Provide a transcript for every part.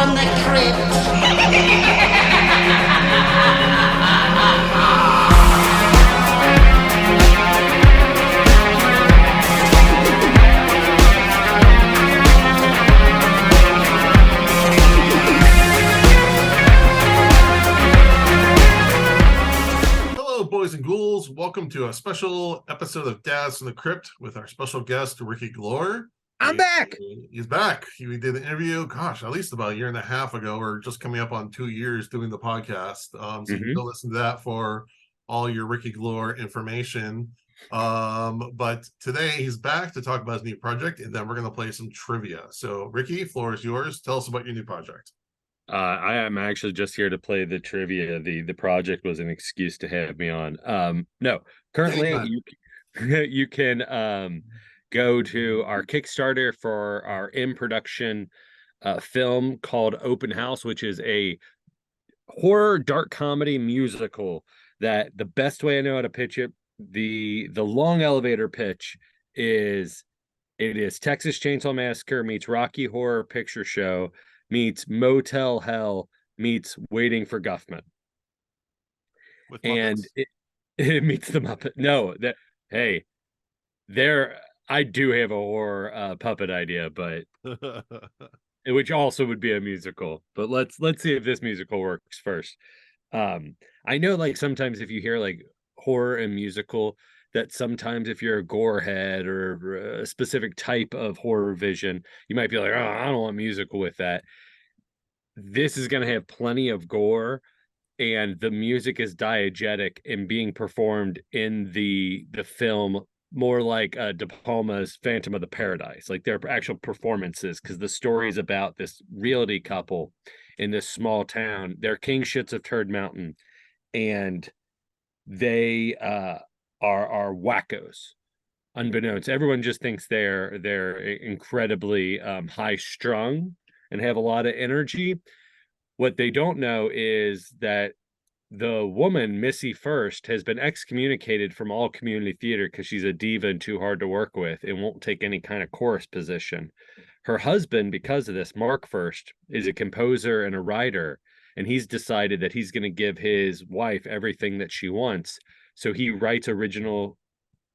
from the crypt. Hello, boys and ghouls. Welcome to a special episode of Dads from the Crypt with our special guest, Ricky Glore. I'm back. He's back. We did an interview, gosh, at least about a year and a half ago. We're just coming up on 2 years doing the podcast. So you can go listen to that for all your Ricky Glore information. But today he's back to talk about his new project, and then we're going to play some trivia. So, Ricky, floor is yours. Tell us about your new project. I am actually just here to play the trivia. The project was an excuse to have me on. No, currently you can go to our Kickstarter for our in-production film called Open House, which is a horror dark comedy musical that the best way I know how to pitch it, the long elevator pitch is it is Texas Chainsaw Massacre meets Rocky Horror Picture Show meets Motel Hell meets Waiting for Guffman. With And Muppets? it meets the Muppet. No, that hey, there I do have a horror puppet idea, but which also would be a musical. But let's see if this musical works first. I know like sometimes if you hear like horror and musical, that sometimes if you're a gore head or a specific type of horror vision, you might be like, oh, I don't want musical with that. This is going to have plenty of gore, and the music is diegetic and being performed in the film more like De Palma's Phantom of the Paradise, like their actual performances, because the story is about this realty couple in this small town. They're king shits of Turd Mountain, and they are wackos. Unbeknownst, everyone just thinks they're incredibly high strung and have a lot of energy. What they don't know is that the woman, Missy First, has been excommunicated from all community theater because she's a diva and too hard to work with and won't take any kind of chorus position. Her husband, because of this, Mark First, is a composer and a writer, and he's decided that he's going to give his wife everything that she wants. So he writes original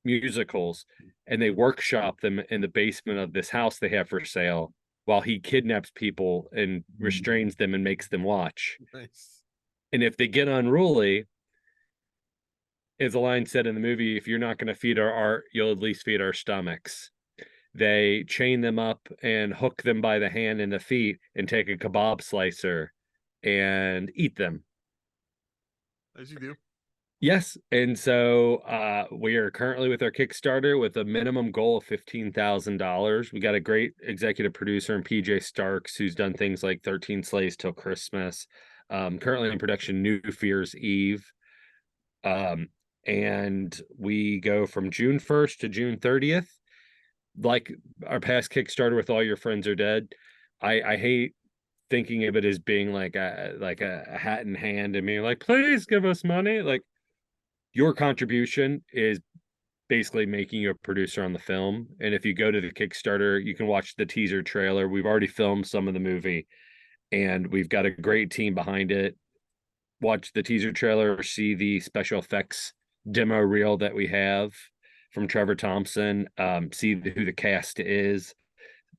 musicals, and they workshop them in the basement of this house they have for sale while he kidnaps people and restrains them and makes them watch. Nice. And if they get unruly, as the line said in the movie, if you're not going to feed our art, you'll at least feed our stomachs. They chain them up and hook them by the hand and the feet and take a kebab slicer and eat them. As you do. Yes. And so we are currently with our Kickstarter with a minimum goal of $15,000. We got a great executive producer in PJ Starks, who's done things like 13 Slaves Till Christmas. Currently in production, New Fear's Eve. And we go from June 1st to June 30th. Like our past Kickstarter with All Your Friends Are Dead. I hate thinking of it as being like a hat in hand and being like, please give us money. Like, your contribution is basically making you a producer on the film. And if you go to the Kickstarter, you can watch the teaser trailer. We've already filmed some of the movie, and we've got a great team behind it. Watch the teaser trailer, see the special effects demo reel that we have from Trevor Thompson, see who the cast is,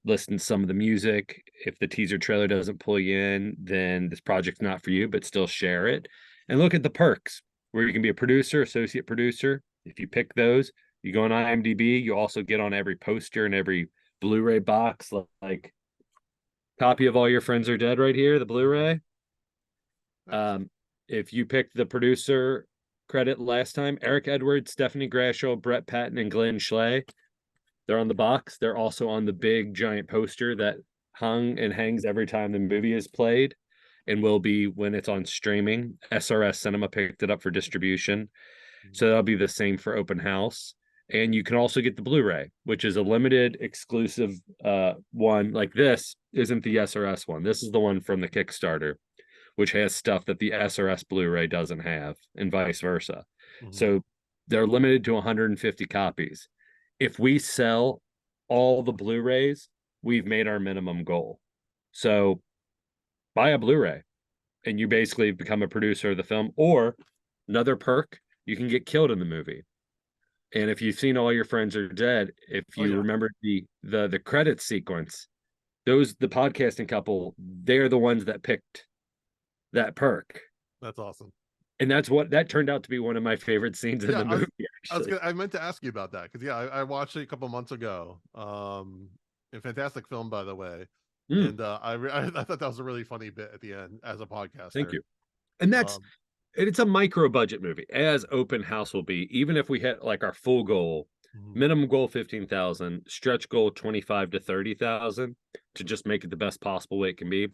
listen to some of the music. If the teaser trailer doesn't pull you in, then this project's not for you, but still share it. And look at the perks, where you can be a producer, associate producer. If you pick those, you go on IMDb, you also get on every poster and every Blu-ray box, like copy of All Your Friends Are Dead right here, the Blu-ray. If you picked the producer credit last time, Eric Edwards, Stephanie Grashel, Brett Patton, and Glenn Schley, they're on the box. They're also on the big giant poster that hung and hangs every time the movie is played, and will be when it's on streaming. SRS Cinema picked it up for distribution. So that'll be the same for Open House. And you can also get the Blu-ray, which is a limited exclusive one. Like, this isn't the SRS one. This is the one from the Kickstarter, which has stuff that the SRS Blu-ray doesn't have, and vice versa. So they're limited to 150 copies. If we sell all the Blu-rays, we've made our minimum goal. So buy a Blu-ray, and you basically become a producer of the film. Or another perk, you can get killed in the movie. And if you've seen All Your Friends Are Dead, if Oh you yeah, remember the credits sequence, the podcasting couple, they're the ones that picked that perk. that's awesome. And that turned out to be one of my favorite scenes in Yeah, the movie, I was actually. I meant to ask you about that because yeah, I watched it a couple months ago. A fantastic film, by the way. Mm, And I thought that was a really funny bit at the end as a thank podcaster. you. And Um, it's a micro budget movie, as Open House will be. Even if we hit like our full goal, mhm. minimum goal 15,000, stretch goal 25 to 30,000, to just make it the best possible way it can be.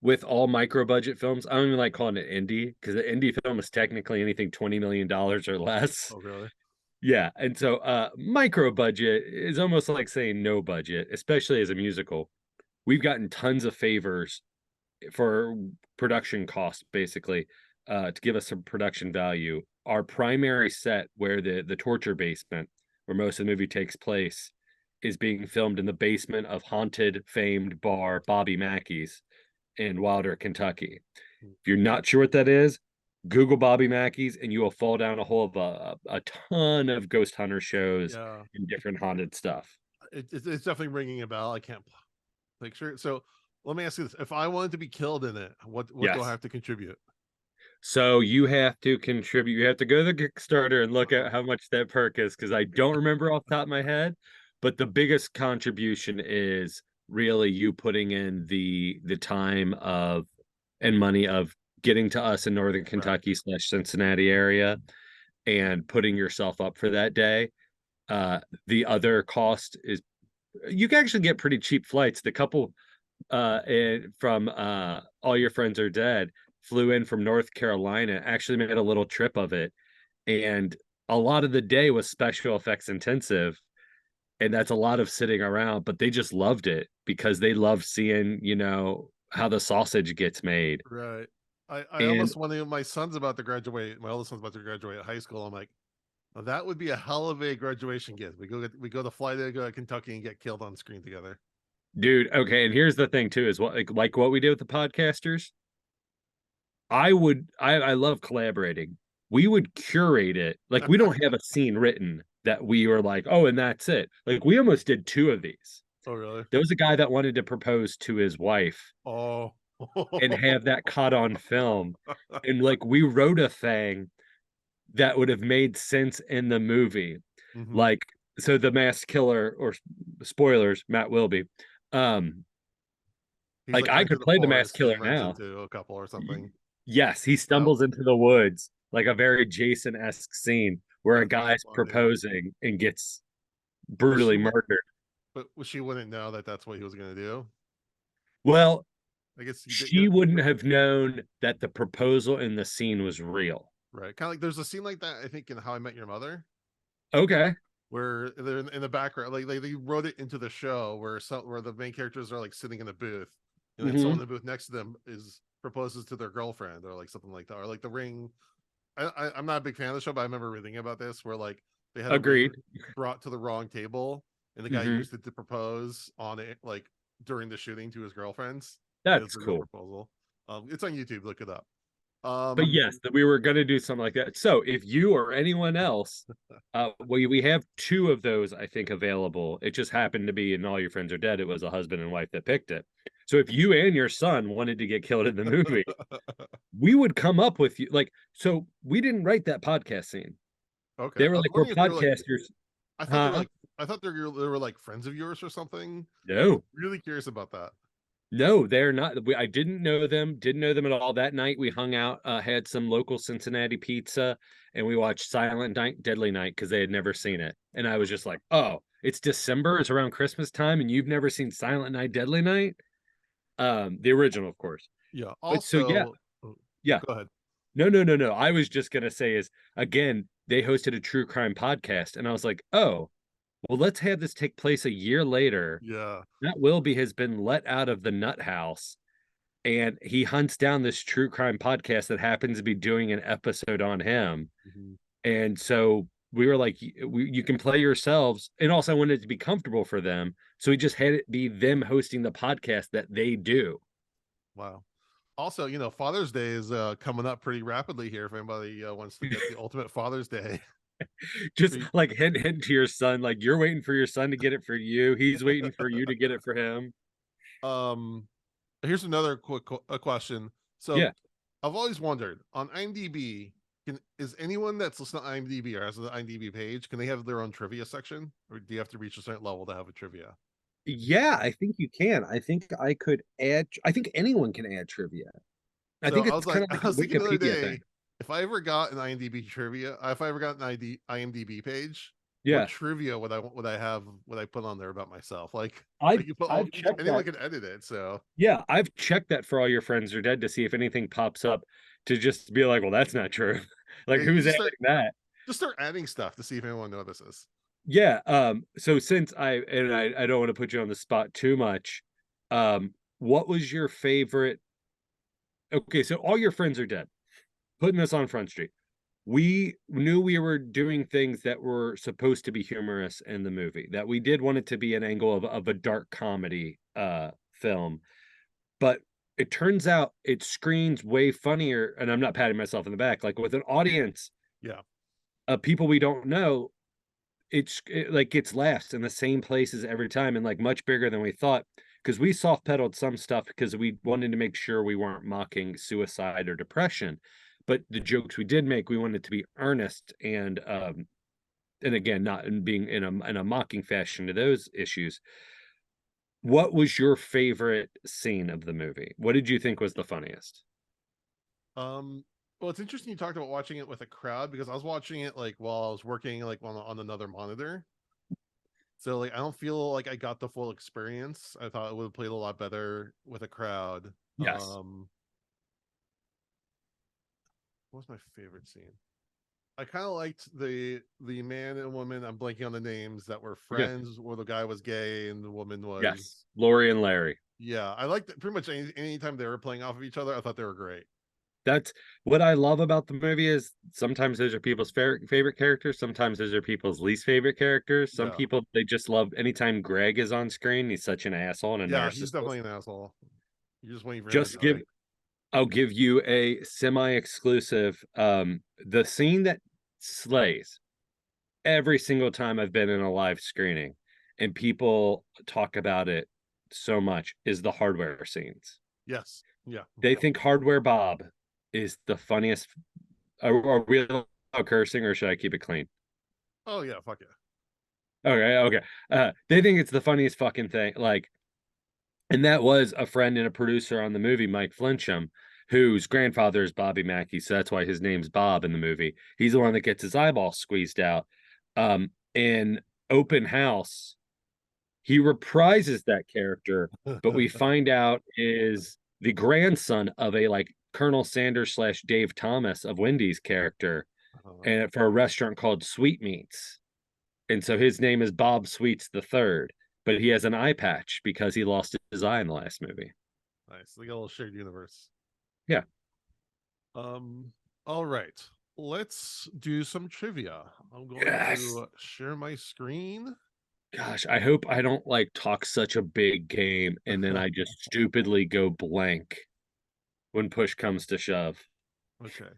With all micro budget films, I don't even like calling it indie, because the indie film is technically anything $20 million or less. Oh really? Yeah, and so micro budget is almost like saying no budget, especially as a musical. We've gotten tons of favors for production costs, basically, to give us some production value. Our primary set, where the torture basement, where most of the movie takes place, is being filmed in the basement of haunted, famed bar Bobby Mackey's in Wilder, Kentucky. If you're not sure what that is, Google Bobby Mackey's and you will fall down a hole of a ton of ghost hunter shows Yeah, and different haunted stuff. it's definitely ringing a bell. I can't picture it. So let me ask you this: if I wanted to be killed in it, what do I Yes. have to contribute? So you have to contribute. You have to go to the Kickstarter and look Uh-huh. at how much that perk is, because I don't remember off the top of my head. But the biggest contribution is really you putting in the time of and money of getting to us in Northern Right. Kentucky / Cincinnati area and putting yourself up for that day. The other cost is you can actually get pretty cheap flights. The couple from All Your Friends Are Dead flew in from North Carolina, actually made a little trip of it, and a lot of the day was special effects intensive, and that's a lot of sitting around, but they just loved it because they love seeing, how the sausage gets made. Right. I And almost when my son's about to graduate, my oldest son's about to graduate high school. I'm like, well, that would be a hell of a graduation gift. We go to fly to go to Kentucky and get killed on screen together. dude, okay, and here's the thing too, is what like what we did with the podcasters. I love collaborating. We would curate it. Like, we don't have a scene written that we were like, oh, and that's it. Like, we almost did two of these. Oh really? There was a guy that wanted to propose to his wife Oh. and have that caught on film. And like, we wrote a thing that would have made sense in the movie. Mhm. Like, so the masked killer, or spoilers, Matt Wilby. Um, He's like, like I went to could the play the masked forest killer and runs now. into a couple or something. Yes, he That stumbles into the woods, like a very Jason-esque scene where a that's guy's funny. proposing and gets But brutally murdered. she wouldn't know that that's what he was gonna do. Well, I guess he did. she wouldn't have known that the proposal in the scene was real. Right. Kind of like there's a scene like that, I think, in How I Met Your Mother, Okay. where they're in the background, like they wrote it into the show where the main characters are like sitting in a booth, and then someone Hmm. in the booth next to them is proposes to their girlfriend or like something like that, or like the ring. I'm not a big fan of the show, but I remember reading about this where like they had a ring Agreed. brought to the wrong table, and the guy Hmm. used it to propose on it like during the shooting to his girlfriends as That's the real cool. proposal. It's on YouTube. Look it up. But Um, yes, that we were going to do something like that. So if you or anyone else, we have two of those, I think, available. It just happened to be in All Your Friends Are Dead. It was a husband and wife that picked it. So if you and your son wanted to get killed in the movie, we would come up with you. Like, so we didn't write that podcast scene. okay. They I were was like, we're wondering if they were like podcasters. I thought they were Huh? like they were like friends of yours or something. I was No. really curious about that. No, they're not. I didn't know them, didn't know them at all. That night we hung out, had some local Cincinnati pizza, and we watched Silent Night, Deadly Night, because they had never seen it. And I was just like, oh, it's December, it's around Christmas time, and you've never seen Silent Night, Deadly Night? The original, of course. Yeah. But so yeah, Also, oh, yeah. go ahead. No, no, no, no. I was just gonna say is, again, they hosted a true crime podcast, and I was like, oh, well, let's have this take place a year later. Yeah. Matt Wilby has been let out of the nut house, and he hunts down this true crime podcast that happens to be doing an episode on him. Mhm. And so we were like, you can play yourselves. And also, I wanted it to be comfortable for them. So we just had it be them hosting the podcast that they do. Wow. Also, Father's Day is coming up pretty rapidly here. If anybody wants to get the ultimate Father's Day, Just treat. like hint to your son, like you're waiting for your son to get it for you. He's waiting for you to get it for him. Um, Here's another quick question. So, Yeah. I've always wondered on IMDb, is anyone that's listening to IMDb or has an IMDb page, can they have their own trivia section, or do you have to reach a certain level to have a trivia? Yeah, I think you can. I think I could add, I think anyone can add trivia. I So think I was it's kind like, of I like a was thinking the other Wikipedia thing. day, if I ever got an IMDb trivia, if I ever got an IMDb page, what Yeah. trivia would I put on there about myself? I've You put I've checked anyone that. can edit it. So Yeah, I've checked that for all your friends are dead to see if anything pops up to just be like, well, that's not true. Like yeah, you who's just adding start that? adding stuff to see if anyone notices. Yeah, so since I don't want to put you on the spot too much, what was your favorite? Okay, so all your friends are dead. Putting this on Front Street. We knew we were doing things that were supposed to be humorous in the movie, that we did want it to be an angle of a dark comedy film, but it turns out it screens way funnier, and I'm not patting myself in the back, like with an audience Yeah, of people we don't know, like gets laughs in the same places every time and like much bigger than we thought because we soft pedaled some stuff because we wanted to make sure we weren't mocking suicide or depression, but the jokes we did make we wanted to be earnest and again not in being in a mocking fashion to those issues. What was your favorite scene of the movie? What did you think was the funniest? well, it's interesting you talked about watching it with a crowd, because I was watching it like while I was working, like on another monitor. So like I don't feel like I got the full experience. I thought it would have played a lot better with a crowd. Yes. What was my favorite scene? I kind of liked the man and woman. I'm blanking on the names, that were Okay. friends, where the guy was gay and the woman Yes, was. Lori and Larry. Yeah, I liked pretty much anytime they were playing off of each other. I thought they were great. That's what I love about the movie is sometimes those are people's favorite characters, sometimes those are people's least favorite characters. Some Yeah, people they just love anytime Greg is on screen, he's such an asshole and a yeah, he's narcissist. definitely an asshole. You're just waiting for him to Just die. give I'll give you a semi-exclusive the scene that slays every single time I've been in a live screening and people talk about it so much is the hardware scenes. Yes, yeah. They think Hardware Bob is the funniest. Are we allowed cursing or should I keep it clean? Oh yeah, fuck yeah. Okay, okay. They think it's the funniest fucking thing. Like, and that was a friend and a producer on the movie, Mike Flincham, whose grandfather is Bobby Mackey, so that's why his name's Bob in the movie. He's the one that gets his eyeball squeezed out. In Open House, he reprises that character, but we find out is the grandson of a like Colonel Sanders slash Dave Thomas of Wendy's character, and for a restaurant called Sweetmeats. And so his name is Bob Sweets the Third, but he has an eye patch because he lost his eye in the last movie. Nice. They got a little shared universe. Yeah. All right. Let's do some trivia. I'm going Yes. to share my screen. Gosh, I hope I don't like talk such a big game and then I just stupidly go blank when push comes to shove. Okay.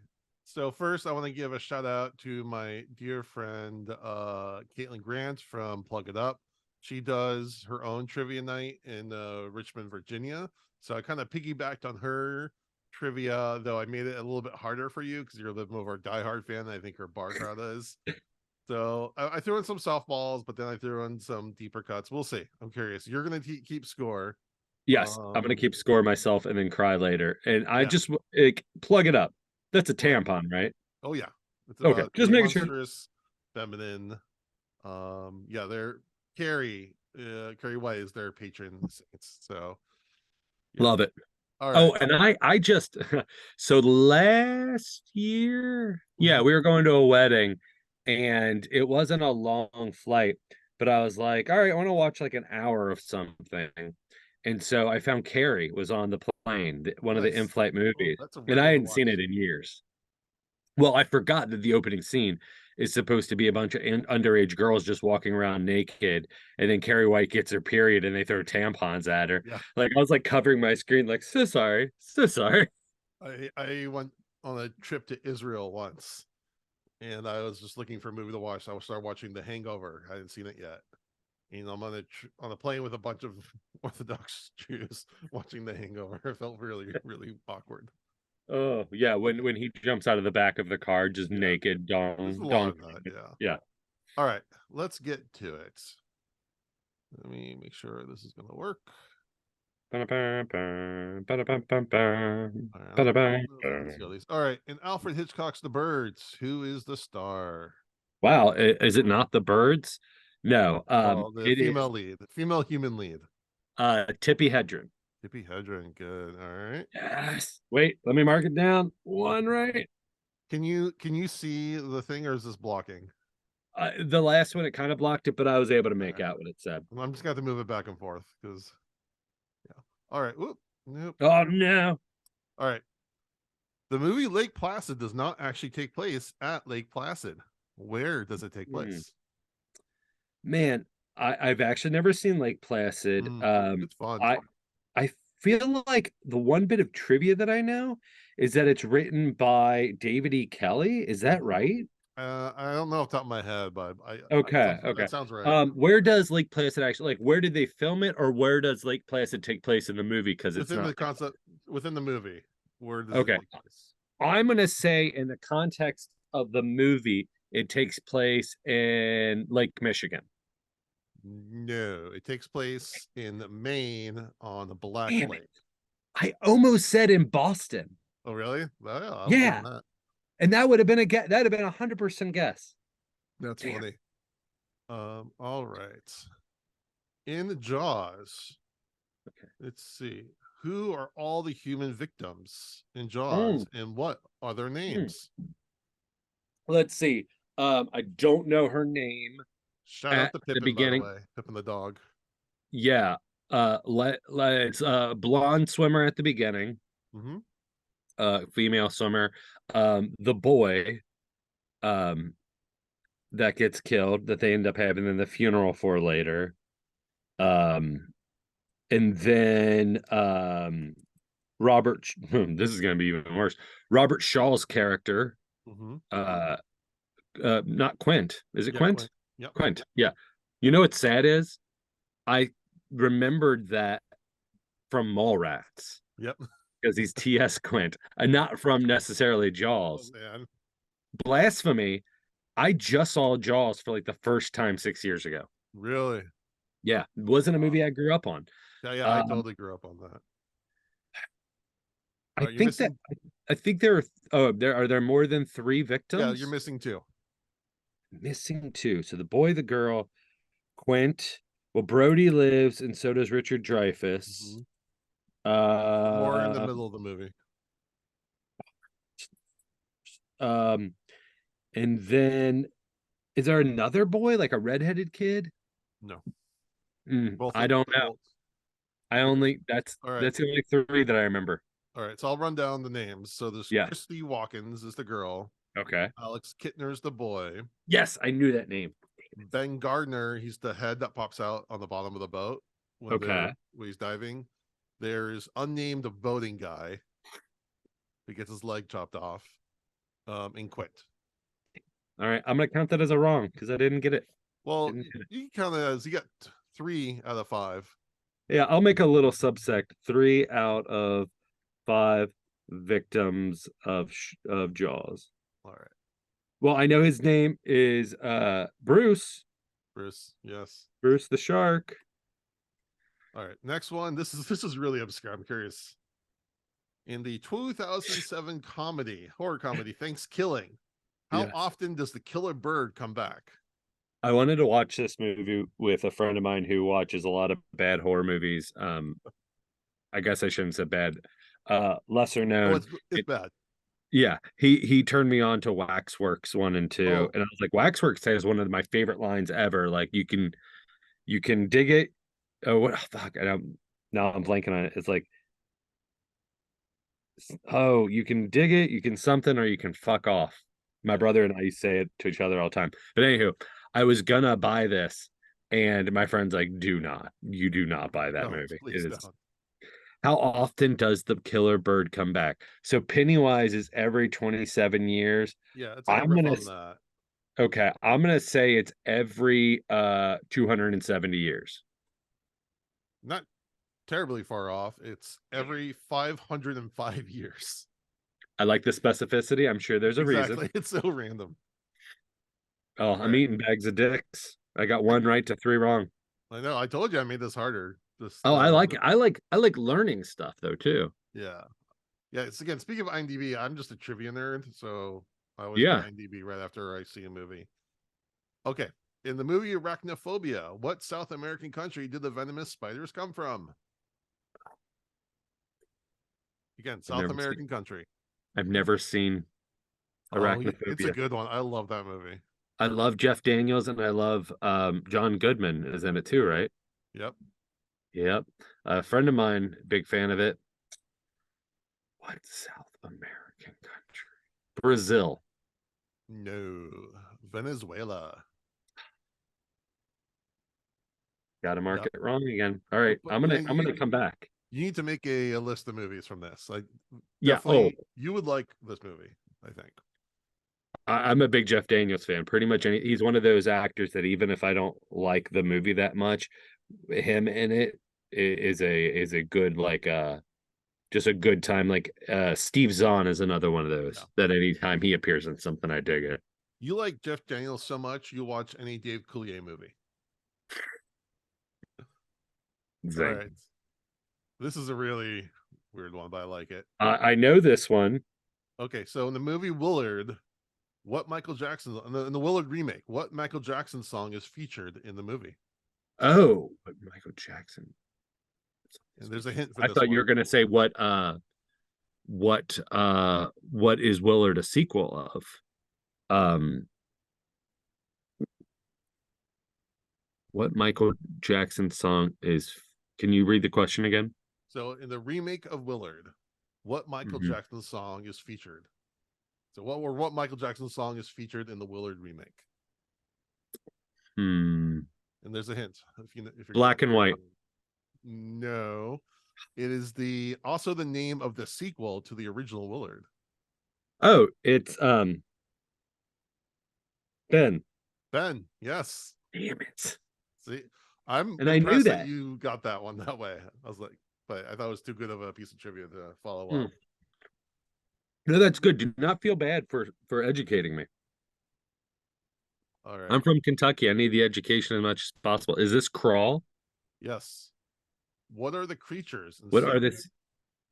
So first I want to give a shout out to my dear friend Caitlin Grant from Plug It Up. She does her own trivia night in Richmond, Virginia. So I kind of piggybacked on her trivia, though I made it a little bit harder for you because you're a little more of a diehard fan than I think her bar crowd is. So I threw in some softballs, but then I threw in some deeper cuts. We'll see. I'm curious. You're gonna keep score. Yes, I'm gonna keep score myself and then cry later. And I Yeah. just like, plug it up. That's a Right. tampon, right? Oh yeah. It's Okay, about just a making sure. monstrous feminine. Yeah, they're Carrie White is their patron saints. So yeah. Love it. All Oh, right. and I just so last year, yeah, Mhm. we were going to a wedding and it wasn't a long flight, but I was like, all right, I want to watch like an hour of something. And so I found Carrie was on the plane, one of the Nice. in-flight Oh, movies, that's a and weird I one to hadn't seen watch. it in years. Well, I forgot that the opening scene is supposed to be a bunch of underage girls just walking around naked, and then Carrie White gets her period and they throw tampons at her. Yeah. Like I was like covering my screen, like so sorry, so sorry. I went on a trip to Israel once, and I was just looking for a movie to watch. So I started watching The Hangover. I hadn't seen it yet. I'm on a plane with a bunch of Orthodox Jews watching The Hangover. It felt really, really awkward. Oh yeah, when he jumps out of the back of the car just naked, There's a dong lot dong. of that, yeah. Yeah. All right, let's get to it. Let me make sure this is gonna work. All right, let's see all these. All right, in Alfred Hitchcock's The Birds, who is the star? Wow, is it not the Birds? No, Oh, the it female is lead, the female human lead. Tippi Hedren. Tippi Hedren, good. All right. Yes. Wait, let me mark it down. One right. Can you see the thing, or is this blocking? The last one, it kind of blocked it, but I was able to make All right. out what it said. I'm just gonna have to move it back and forth because, yeah. All right. Whoop. Nope. Oh no. All right. The movie Lake Placid does not actually take place at Lake Placid. Where does it take place? Man, I've actually never seen Lake Placid. It's fun. I feel like the one bit of trivia that I know is that it's written by David E. Kelly. Is that right? I don't know off the top of my head, but Okay. that sounds right. Where does Lake Placid actually, like, where did they film it, or where does Lake Placid take place in the movie? Because it's Within not the concept, within the movie, where does okay. it take place? I'm gonna say in the context of the movie, it takes place in Lake Michigan. No, it takes place in Maine on the Black Damn Lake. it. I almost said in Boston. Oh, really? Well, yeah, I'll Yeah. that. And that would have been a guess. That'd have been 100% guess. That's Damn. funny. All right. In Jaws, Okay. let's see. Who are all the human victims in Jaws, and what are their names? Let's see. I don't know her name. Shout out to Pippin, the beginning. by the way. Pippin the dog. Yeah. It's blonde swimmer at the beginning. Female swimmer. The boy that gets killed that they end up having in the funeral for later. And then Robert this is gonna be even worse. Robert Shaw's character. Not Quint. Is it Quint? Quint. Yep. Quint. Yeah. You know what's sad is I remembered that from Mallrats. Yep. Because he's T.S. Quint, and not from necessarily Jaws. Oh, man. Blasphemy. I just saw Jaws for like the first time 6 years ago. Really? Yeah. It wasn't a movie I grew up on. Yeah, I totally grew up on that. I think there are there more than 3 victims? Yeah, you're missing 2. Missing 2. So the boy, the girl, Quint. Well, Brody lives, and so does Richard Dreyfuss. More in the middle of the movie. And then is there another boy, like a redheaded kid? No. I don't know. That's the only 3 that I remember. All right, so I'll run down the names. So there's Christy Watkins is the girl. Okay. Alex Kittner's the boy. Yes, I knew that name. Ben Gardner, he's the head that pops out on the bottom of the boat when he's diving. There's unnamed boating guy who gets his leg chopped off. And Quint. All right, I'm gonna count that as a wrong because I didn't get it. Well, you count it as you got 3 out of 5. Yeah, I'll make a little subsect. 3 out of 5 victims of Jaws. All right. Well, I know his name is Bruce. Bruce, yes. Bruce the shark. All right, next one. This is really obscure. I'm curious. In the 2007 horror comedy, Thanksgiving, how often does the killer bird come back? I wanted to watch this movie with a friend of mine who watches a lot of bad horror movies. I guess I shouldn't say bad. Lesser known. Oh, it's bad. Yeah, he turned me on to Waxworks 1 and 2, and I was like, Waxworks has one of my favorite lines ever. Like you can dig it. Oh, what? Oh, fuck! I'm blanking on it. It's like, oh, you can dig it, you can something, or you can fuck off. My brother and I used to say it to each other all the time. But anywho, I was gonna buy this, and my friend's like, you do not buy that Don't, movie. please It is don't. how often does the killer bird come back? So Pennywise is every 27 years. Yeah, it's like a I'm riff gonna on that. okay, I'm gonna say it's every 270 years. Not terribly far off. It's every 505 years. I like the specificity. I'm sure there's a reason. Exactly. It's so random. Oh, All I'm right. eating bags of dicks. I got one right to three wrong. I know. I told you I made this harder. Just Oh, I like learning stuff though too. yeah. Yeah. It's again, speaking of IMDb, I'm just a trivia nerd, so I always go to Yeah. IMDb right after I see a movie. Okay. In the movie Arachnophobia, what South American country did the venomous spiders come from? Again, I've South never seen American country. I've never seen Oh, it's a Arachnophobia. good one. I love that movie. I love Jeff Daniels and I love John Goodman is in it too, right? Yep. Yep. A friend of mine, big fan of it. What South American country? Brazil. No, Venezuela. Got to mark Yep. it wrong again. All right, But I'm gonna come back. you need to make a list of movies from this. Like, Yeah. Oh, definitely, you would like this movie. I think. I'm a big Jeff Daniels fan. Pretty much he's one of those actors that even if I don't like the movie that much, him in it is a good like just a good time. Like Steve Zahn is another one of those Yeah. that anytime he appears in something, I dig it. You like Jeff Daniels so much, you watch any Dave Coulier movie. All Zing. right. This is a really weird one, but I like it. I know this one. Okay, so in the movie Willard, what Michael Jackson in the Willard remake, what Michael Jackson song is featured in the movie? Oh, but Michael Jackson. And there's a hint for I this thought one. you were gonna say what is Willard a sequel of? What Michael Jackson song is can you read the question again? So in the remake of Willard, what Michael Mhm. Jackson song is featured? So what Michael Jackson song is featured in the Willard remake? Hmm. And there's a hint. If you're Black and white. No, it is also the name of the sequel to the original Willard. Oh, it's Ben. Ben, yes. Damn it. See, I'm And I knew impressed that that. you got that one that way. I was like, but I thought it was too good of a piece of trivia to follow Hmm. up. No, that's good. Do not feel bad for educating me. All right. I'm from Kentucky. I need the education as much as possible. Is this crawl? Yes. What are the creatures in What are this?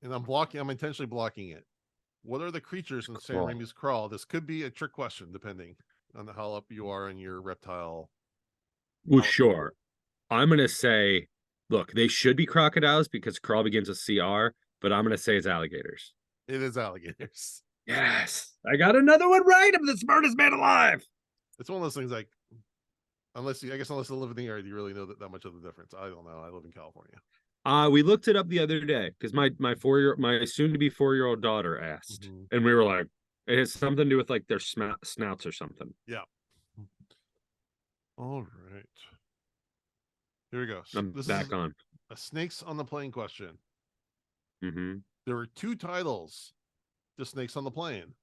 And I'm intentionally blocking it. What are the creatures in Sam Crawl. Raimi's Crawl? This could be a trick question depending on how up you are in your reptile. Well, sure. I'm gonna say, look, they should be crocodiles because crawl begins with CR, but I'm gonna say it's alligators. It is alligators. Yes. I got another one right. I'm the smartest man alive. It's one of those things like, unless you live in the area, do you really know that much of the difference? I don't know. I live in California. We looked it up the other day because my soon to be 4-year-old daughter asked, and we were like, it has something to do with like their snouts or something. Yeah. All right. Here we go. I'm back on. A snakes on the plane question. Mm-hmm. There were two titles to Snakes on the Plane.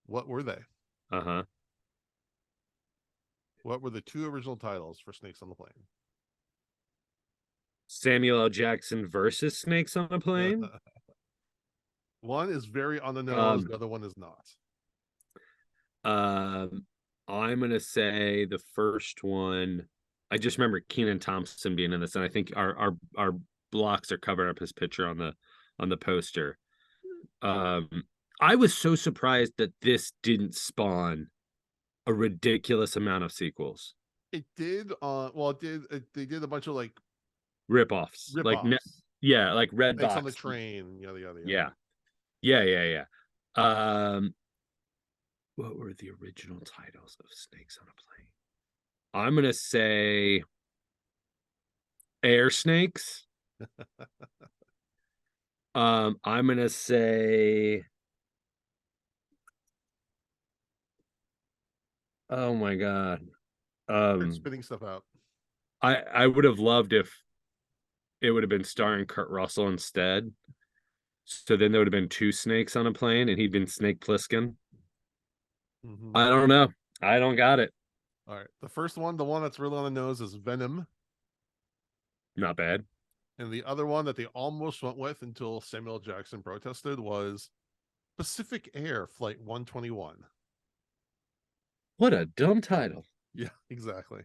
What were they? Uh-huh. What were the two original titles for Snakes on the Plane? Samuel L. Jackson versus Snakes on a Plane. One is very on the nose, the other one is not. I'm gonna say the first one. I just remember Kenan Thompson being in this, and I think our blocks are covering up his picture on the poster. I was so surprised that this didn't spawn a ridiculous amount of sequels. It did. It did. They did a bunch of like Rip-offs. Like yeah, like Red Snakes Box on the Train. Yada yada. Yeah. What were the original titles of Snakes on a Plane? I'm gonna say Air Snakes. I'm gonna say Oh my god. Start spitting stuff out. I would have loved if it would have been starring Kurt Russell instead. So then there would have been two snakes on a plane, and he'd been Snake Plissken. Mm-hmm. I don't know. I don't got it. All right. The first one, the one that's really on the nose, is Venom. Not bad. And the other one that they almost went with until Samuel Jackson protested was Pacific Air Flight 121. What a dumb title. Yeah, exactly.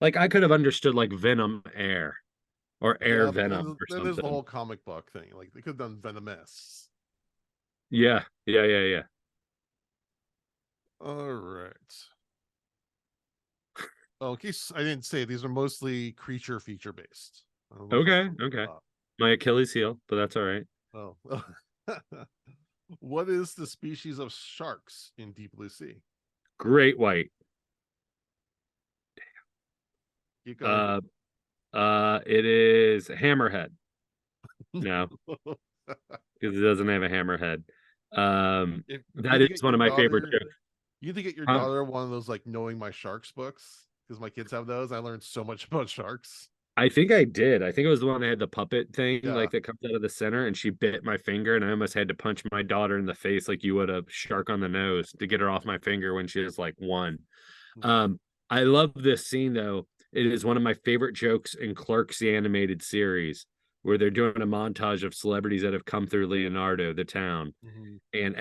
Like I could have understood like Venom Air or Air Yeah, but Venom or then there's the something. whole comic book thing. Like they could have done Venomous. Yeah, yeah, yeah, yeah. All right. Oh, in case I didn't say, these are mostly creature feature based. I don't know if I Okay, told you okay. that. My Achilles heel, but that's all right. Oh. What is the species of sharks in deep blue sea? Great white. Keep going. It is Hammerhead. No, because it doesn't have a hammerhead. If you That need to is get one your of my favorite daughter, jokes. you need to get your Huh? daughter one of those like knowing my sharks books because my kids have those. I learned so much about sharks. I think I did. I think it was the one that had the puppet thing, Yeah. like that comes out of the center, and she bit my finger, and I almost had to punch my daughter in the face like you would a shark on the nose to get her off my finger when she was like one. Um, I love this scene though. It is one of my favorite jokes in Clerks, the animated series, where they're doing a montage of celebrities that have come through Leonardo, the town, Mm-hmm. and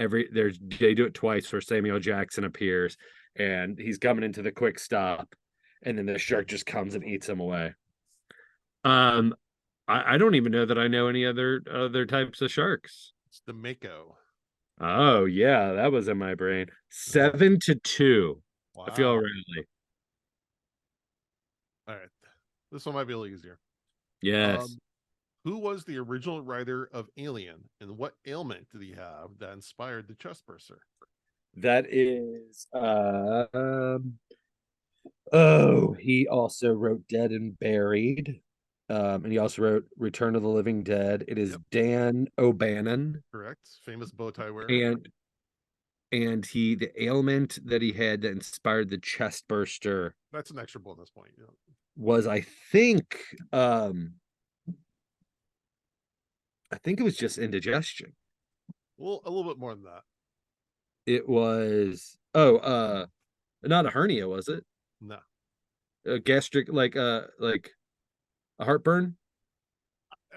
they do it twice where Samuel Jackson appears, and he's coming into the quick stop, and then the shark just comes and eats him away. Um, I don't even know that I know any other types of sharks. It's the Mako. Oh yeah, that was in my brain. Uh-huh. 7-2. I feel Wow. really. All right. This one might be a little easier. Yes. Um, who was the original writer of Alien, and what ailment did he have that inspired the chest burster? That is oh, he also wrote Dead and Buried. And he also wrote Return of the Living Dead. It is Yep, Dan O'Bannon. correct. Famous bow tie wearer. And the ailment that he had that inspired the chest burster That's an extra bonus point. Yeah. was um I think it was just indigestion. Well, a little bit more than that. It was not a hernia, was it? No. A gastric like a heartburn?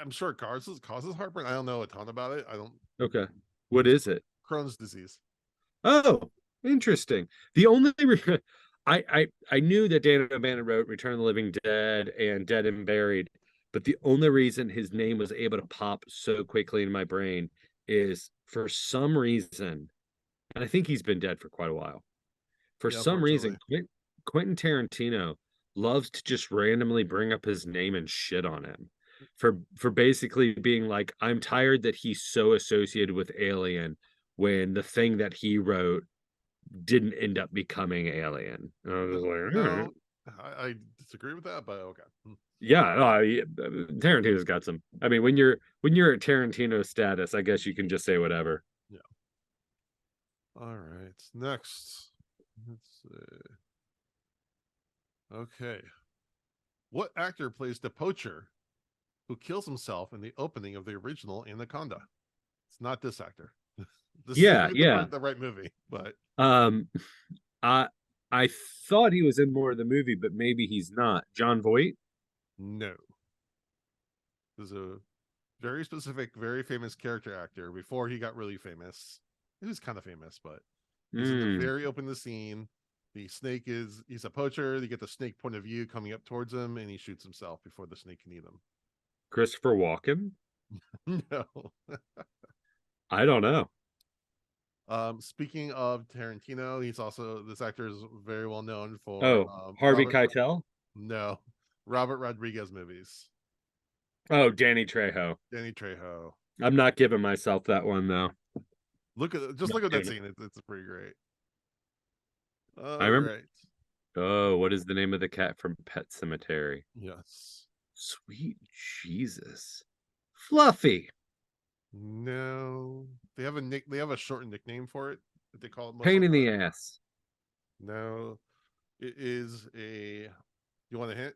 I'm sure it causes heartburn. I don't know a ton about it. I don't. Okay. What It's is it? Crohn's disease. Oh, interesting. The only I knew that Dan O'Bannon wrote Return of the Living Dead and Dead and Buried, but the only reason his name was able to pop so quickly in my brain is for some reason, and I think he's been dead for quite a while. For Yeah, some reason, unfortunately. Quentin Tarantino loves to just randomly bring up his name and shit on him for basically being like, I'm tired that he's so associated with Alien when the thing that he wrote didn't end up becoming Alien. And I was No, like, all right. no, I disagree with that, but okay. Yeah, Tarantino's got some. I mean, when you're at Tarantino status, I guess you can just say whatever. Yeah. All right. Next. Let's see. Okay. What actor plays the poacher who kills himself in the opening of the original Anaconda? It's not this actor. This isn't Yeah, even yeah. the right movie, but Um, I I thought he was in more of the movie, but maybe he's not. John Voight. no. There's a very specific, very famous character actor before he got really famous. He was kind of famous, but he's in the Mm, very open the scene. The snake he's a poacher. You get the snake point of view coming up towards him, and he shoots himself before the snake can eat him. Christopher Walken. No. I don't know. Speaking of Tarantino, this actor is very well known for Oh, Harvey Keitel. no, Robert Rodriguez movies. Oh, Danny Trejo. Danny Trejo. I'm not giving myself that one though. Look at that Doing it. scene. It's pretty great. I All remember. right. Oh, what is the name of the cat from Pet Cemetery? Yes. Sweet Jesus. Fluffy. No. They have a shortened nickname for it that they call it most Pain of in the the time. ass. No, it is a. You want a hint?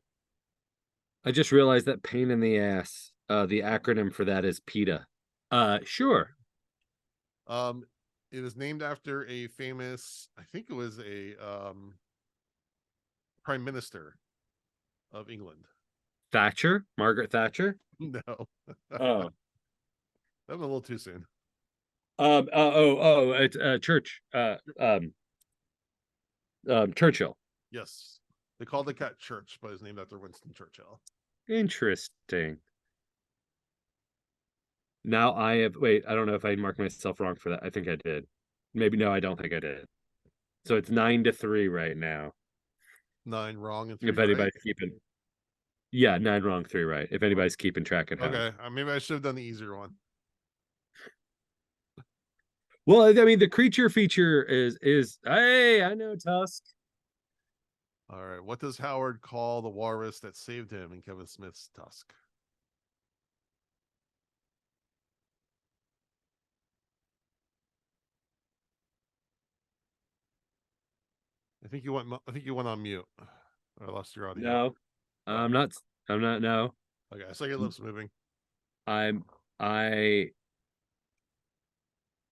I just realized that pain in the ass. The acronym for that is PETA. Sure. Um, it is named after a famous. I think it was a prime minister of England. Thatcher, Margaret Thatcher. No, Oh. that was a little too soon. It's Church. Churchill. Yes, they called the cat Church, but it's named after Winston Churchill. Interesting. Now I have. Wait, I don't know if I marked myself wrong for that. I think I did. Maybe no, I don't think I did. So it's 9-3 right now. 9 wrong and 3 If right. anybody's keeping. Yeah, 9 wrong, 3 right. If anybody's keeping track at home. Okay, maybe I should have done the easier one. Well, I mean, the creature feature is. Hey, I know Tusk. All right, what does Howard call the walrus that saved him in Kevin Smith's Tusk? I think you went. I think you went on mute. I lost your audio. No, I'm not. I'm not. No, Okay, I saw your lips moving. I.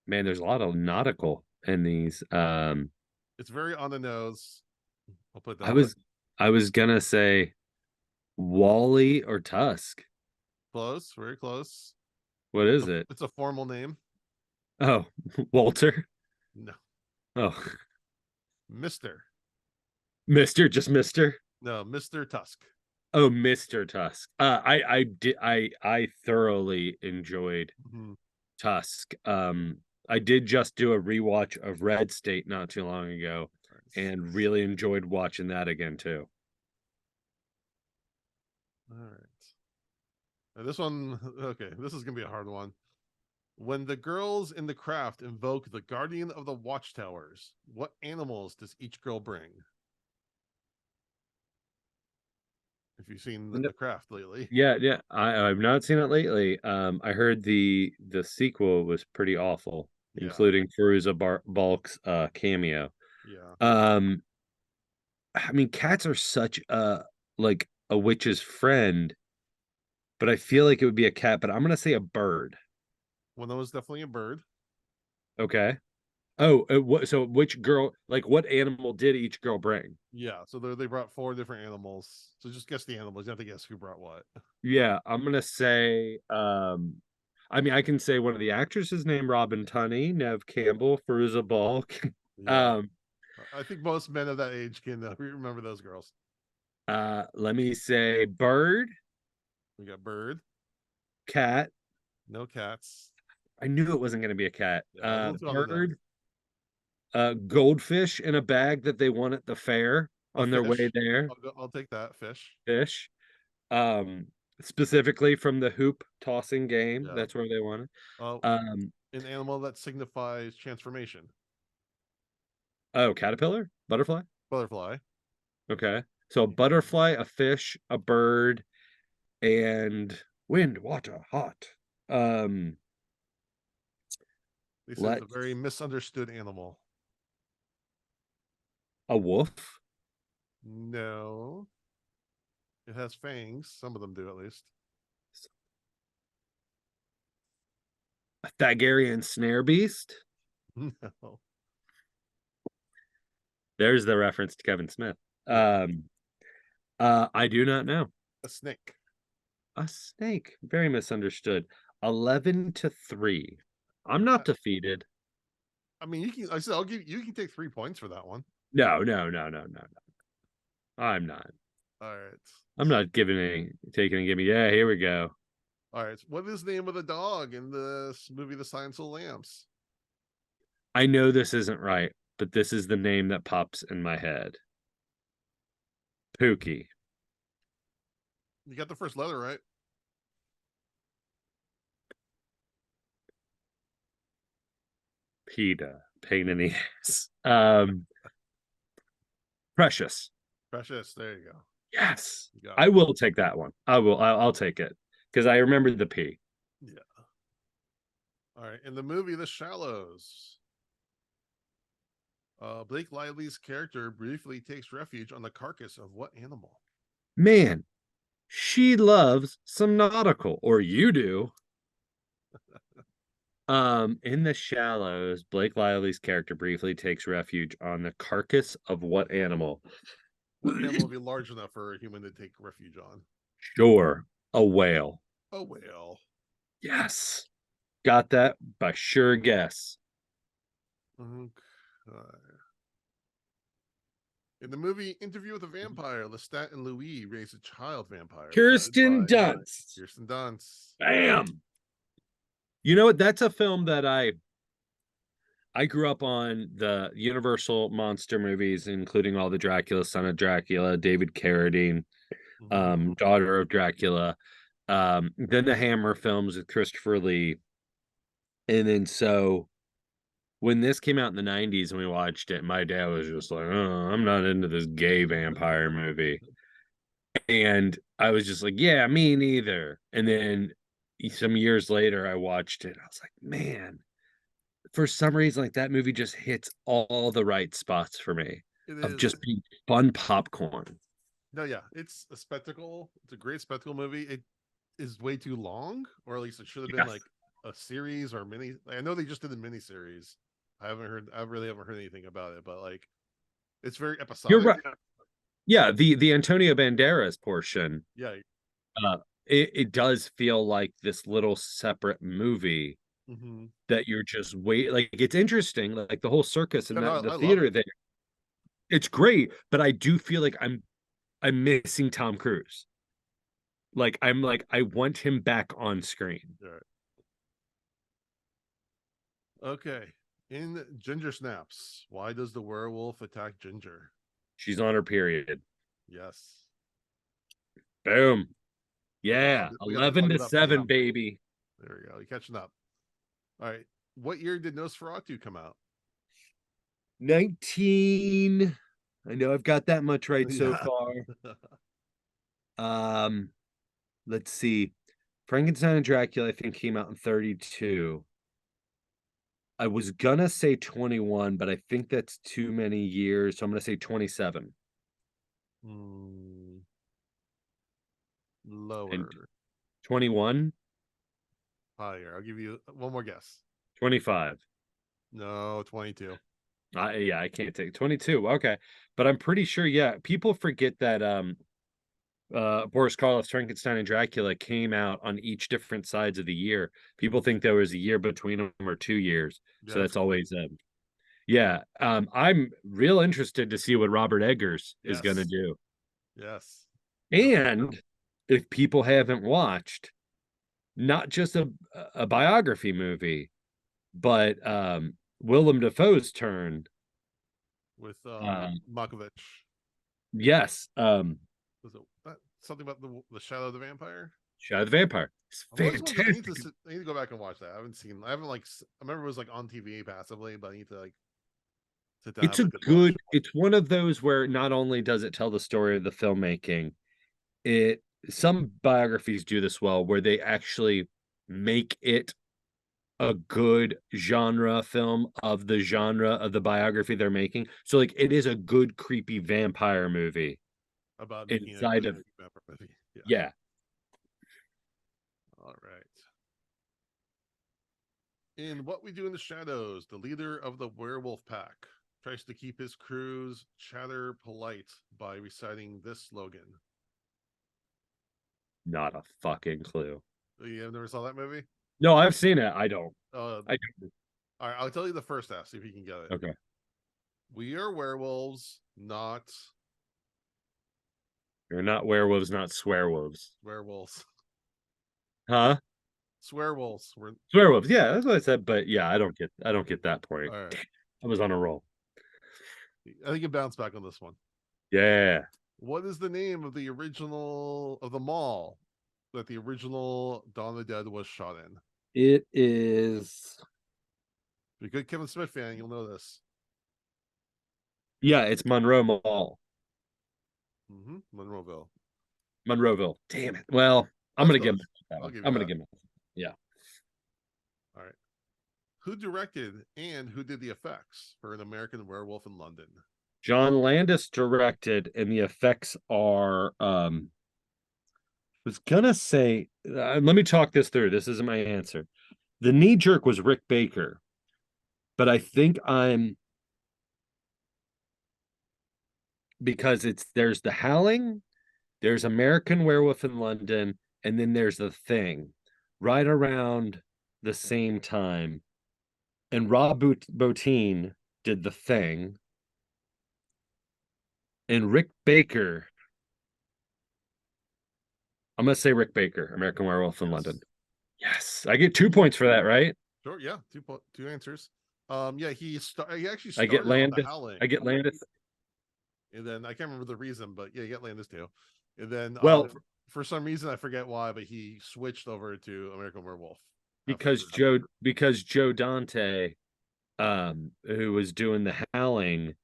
Man, there's a lot of nautical in these. It's very on the nose. I'll put that. I was gonna say Wally or Tusk. Close, very close. What is it? It's a formal name. Oh, Walter. No, Oh, Mister. Just Mister. No, Mr. Tusk. Oh, Mr. Tusk. I thoroughly enjoyed Mhm. Tusk. I did just do a rewatch of Red State not too long ago, and really enjoyed watching that again too. All right. Now this one, okay, this is gonna be a hard one. When the girls in the craft invoke the guardian of the watchtowers, what animals does each girl bring? If you've seen the craft lately. Yeah. I've not seen it lately. I heard the sequel was pretty awful, Yeah. including Firuza Balk's cameo. Yeah. I mean, cats are such like a witch's friend, but I feel like it would be a cat, but I'm gonna say a bird. Well, that was definitely a bird. Okay. Oh, so which girl, like what animal did each girl bring? Yeah, so they brought 4 different animals. So just guess the animals. You have to guess who brought what. Yeah, I'm gonna say I mean I can say one of the actresses named Robin Tunney, Nev Campbell, Firuza Balk. Yeah. I think most men of that age can remember those girls. Let me say bird, We got bird, cat. no cats. I knew it wasn't gonna be a cat. Yeah, Bird, goldfish in a bag that they won at the fair on their way there. I'll take that fish. Fish. Specifically from the hoop tossing game. Yeah. That's where they won it. An animal that signifies transformation. Oh, caterpillar? Butterfly? Butterfly. Okay. So a butterfly, a fish, a bird, and wind, water, hot. They said it's a very misunderstood animal. A wolf? No. It has fangs. Some of them do, at least. A Thagarian snare beast? No. There's the reference to Kevin Smith. I do not know. A snake. A snake. Very misunderstood. 11-3. I'm not defeated. I mean, you can. I said I'll give you. Can take 3 points for that one. No. I'm not. All right. I'm not taking and giving. Yeah, here we go. All right. What is the name of the dog in the movie The Silence of the Lambs? I know this isn't right, but this is the name that pops in my head. Pookie. You got the first letter right. PETA. Pain in the ass. Precious. Precious. There you go. Yes. I will take that one. I'll take it because I remembered the P. Yeah. All right. In the movie The Shallows, Blake Lively's character briefly takes refuge on the carcass of what animal? Man, she loves some nautical, or you do. In the shallows, Blake Lively's character briefly takes refuge on the carcass of what animal? What animal would be large enough for a human to take refuge on? Sure, a whale. A whale. Yes. Got that by sure guess. Okay. In the movie Interview with a Vampire, Lestat and Louis raise a child vampire. Kirsten Dunst. Kirsten Dunst. Bam. You know what? That's a film that I grew up on the Universal monster movies, including all the Dracula, Son of Dracula, David Carradine, Daughter of Dracula, then the Hammer films with Christopher Lee. And then so when this came out in the 90s and we watched it, my dad was just like, oh, I'm not into this gay vampire movie. And I was just like, yeah, me neither. And then some years later, I watched it. I was like, man, for some reason, like that movie just hits all the right spots for me of just being fun popcorn. No, yeah, it's a spectacle. It's a great spectacle movie. It is way too long, or at least it should have been like a series or mini. I know they just did the mini series. I really haven't heard anything about it, but like, it's very episodic. You're right. Yeah, the Antonio Banderas portion. Yeah, it does feel like this little separate movie that you're just like it's interesting, like the whole circus and the theater there. It's great, but I do feel like I'm missing Tom Cruise. Like I want him back on screen. Right. Okay. In Ginger Snaps, why does the werewolf attack Ginger? She's on her period. Yes. Boom. Yeah. 11-7, baby. There we go. You're catching up. All right. What year did Nosferatu come out? 19. I know I've got that much right so far. Let's see. Frankenstein and Dracula, I think, came out in 32. I was gonna say 21, but I think that's too many years, so I'm gonna say 27. Lower. And 21? Higher. I'll give you one more guess. 25. No, 22. Yeah, I can't take 22. Okay. But I'm pretty sure, yeah, people forget that Boris Karloff's Frankenstein and Dracula came out on each different sides of the year. People think there was a year between them or 2 years. So that's always I'm real interested to see what Robert Eggers is going to do. Yes. And if people haven't watched not just a biography movie, but Willem Dafoe's turn with Malkovich. Yes. Was it something about the Shadow of the Vampire? Shadow of the Vampire. It's fantastic. I need to go back and watch that. I remember it was like on TV passively, but I need to like sit down. It's one of those where not only does it tell the story of the filmmaking, some biographies do this well, where they actually make it a good genre film of the genre of the biography they're making. So like it is a good creepy vampire movie about inside of vampire movie. Yeah. All right. In What We Do in the Shadows, the leader of the werewolf pack tries to keep his crew's chatter polite by reciting this slogan. Not a fucking clue. You never saw that movie? No, I've seen it. I don't. All right, I'll tell you the first half, see if you can get it. Okay. We are werewolves, not... You're not werewolves, not swearwolves. Werewolves. Huh? Swearwolves. Swearwolves. Yeah, that's what I said. But yeah, I don't get that point. All right. I was on a roll. I think you bounce back on this one. Yeah. What is the name of the mall that the original Dawn of the Dead was shot in? It is. If you're a good Kevin Smith fan, you'll know this. Yeah, it's Monroe Mall. Monroeville. Monroeville. Damn it. Well, I'm gonna give that one. I'm gonna give it. Yeah. All right. Who directed and who did the effects for An American Werewolf in London? John Landis directed, and the effects are was gonna say, let me talk this through. This isn't my answer. The knee jerk was Rick Baker, but I think I'm because there's The Howling, there's American Werewolf in London, and then there's The Thing right around the same time. And Rob Bottin did The Thing, and Rick Baker. I'm gonna say Rick Baker, American Werewolf in London. Yes, I get 2 points for that, right? Sure, yeah, two answers. Yeah, he actually I get started on The Landis. Howling. I get Landis. And then I can't remember the reason, but yeah, you get Landis too. And then Well, for some reason I forget why, but he switched over to American Werewolf because Joe Dante, who was doing The Howling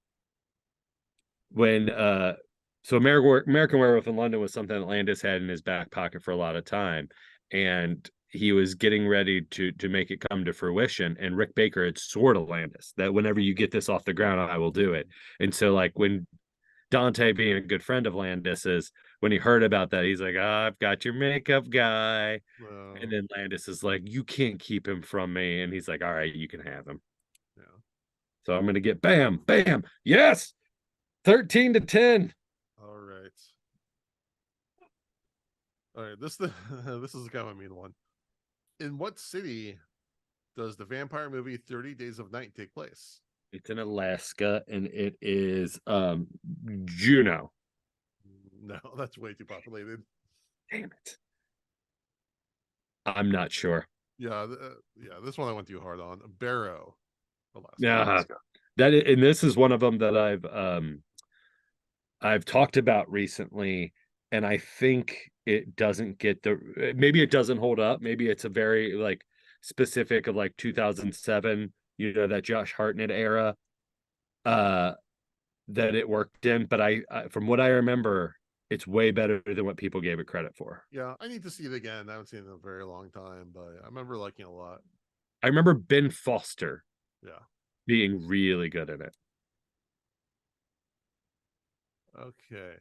when so American Werewolf in London was something that Landis had in his back pocket for a lot of time, and he was getting ready to make it come to fruition. And Rick Baker had swore to Landis that whenever you get this off the ground, I will do it. And so, like, when Dante, being a good friend of Landis's, when he heard about that, he's like, I've got your makeup guy. And then Landis is like, you can't keep him from me. And he's like, all right, you can have him. Yeah. So I'm going to get bam, bam. Yes. 13-10. All right. All right. This is kind of a mean one. In what city does the vampire movie 30 Days of Night take place? It's in Alaska, and it is Juneau. No, that's way too populated. Damn it. I'm not sure. Yeah, this one I went too hard on. Barrow, Alaska. Yeah. And this is one of them that I've talked about recently, and I think it doesn't get maybe it doesn't hold up. Maybe it's a very like specific of like 2007, that Josh Hartnett era that it worked in. But I from what I remember, it's way better than what people gave it credit for. Yeah, I need to see it again. I haven't seen it in a very long time, but I remember liking it a lot. I remember Ben Foster being really good in it. Okay,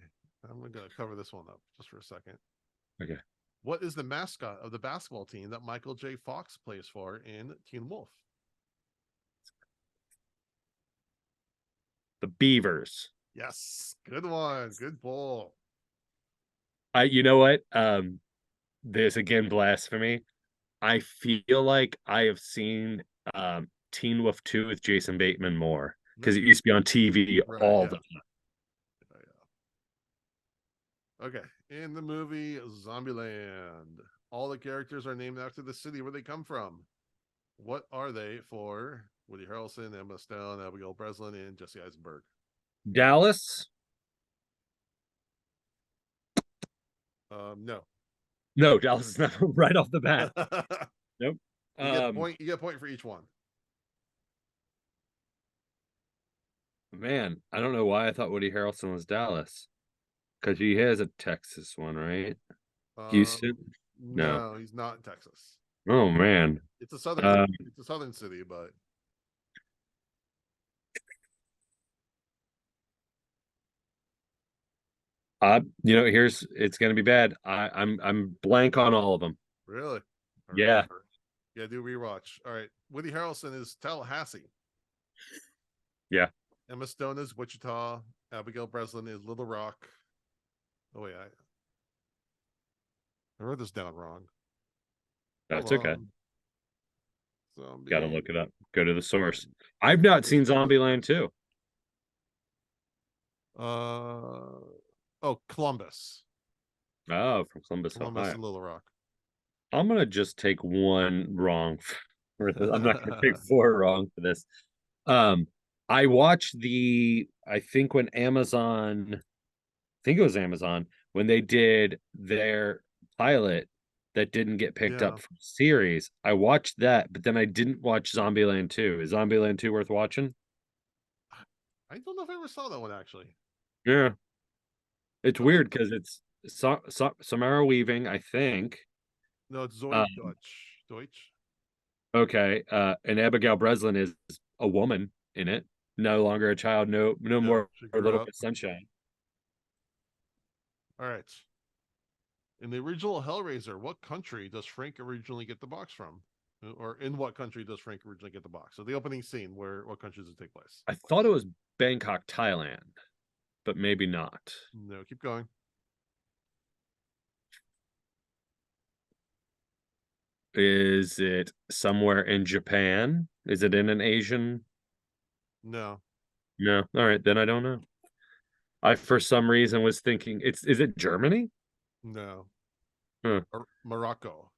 I'm going to cover this one up just for a second. Okay. What is the mascot of the basketball team that Michael J. Fox plays for in Teen Wolf? The Beavers. Yes, good one. Good pull. You know what? There's again blasphemy. I feel like I have seen Teen Wolf 2 with Jason Bateman more because it used to be on TV all the time. Okay, in the movie Zombieland, all the characters are named after the city where they come from. What are they for Woody Harrelson, Emma Stone, Abigail Breslin, and Jesse Eisenberg? Dallas? No. No, Dallas is not right off the bat. Nope. You get a point for each one. Man, I don't know why I thought Woody Harrelson was Dallas. Because he has a Texas one, right? Houston? No, he's not in Texas. Oh man. It's a southern city, but it's gonna be bad. I'm blank on all of them. Really? Yeah. Yeah, do rewatch. All right. Woody Harrelson is Tallahassee. Yeah. Emma Stone is Wichita. Abigail Breslin is Little Rock. Oh wait, I wrote this down wrong. That's okay. Zombie. Gotta look it up. Go to the source. I've not seen Zombieland 2. Columbus. Oh, from Columbus, Ohio. and Little Rock. I'm gonna just take one wrong for this. I'm not gonna take 4 wrong for this. I watched I think it was Amazon, when they did their pilot that didn't get picked up for series. I watched that, but then I didn't watch Zombieland 2. Is Zombieland 2 worth watching? I don't know if I ever saw that one actually. Yeah. It's weird because it's Samara Weaving, I think. No, it's Zoe Deutsch. Okay. And Abigail Breslin is a woman in it. No longer a child, no Yep, more she grew Little up. Miss Sunshine. All right. In the original Hellraiser, what country does Frank originally get the box from? Or in what country does Frank originally get the box? So the opening scene, what country does it take place? I thought it was Bangkok, Thailand, but maybe not. No, keep going. Is it somewhere in Japan? Is it in an Asian? No, No. All right, then I don't know. I for some reason was thinking is it Germany? no. Huh. Morocco.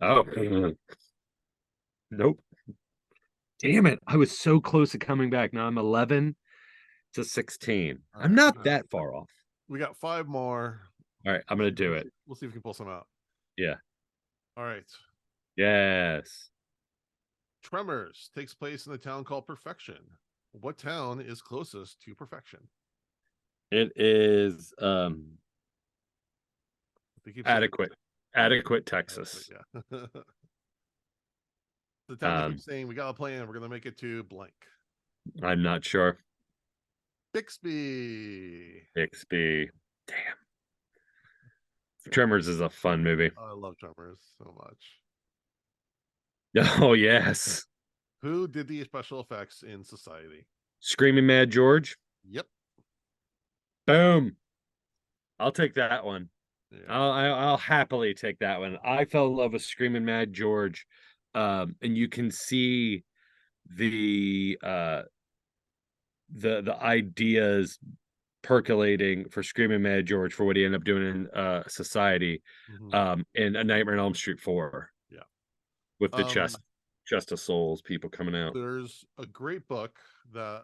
Oh. Nope. Damn it. I was so close to coming back. Now I'm 11 to 16. All I'm right, not that far off. we got 5 more. All right, I'm going to do it. We'll see if we can pull some out. Yeah. All right. Yes. Tremors takes place in a town called Perfection. What town is closest to Perfection? It is They keep saying adequate. Adequate, Texas. yeah. The town they Um, keep saying we got a plan. We're gonna make it to blank. I'm not sure. Bixby. Bixby. Damn. Tremors is a fun movie. I love Tremors so much. Oh, yes. Who did the special effects in Society? Screaming Mad George. Yep. Boom. I'll take that one. Yeah. I'll happily take that one. I fell in love with Screaming Mad George. And you can see the the ideas percolating for Screaming Mad George for what he ended up doing in Society, in A Nightmare on Elm Street 4. Yeah. With the chest of souls people coming out. There's a great book that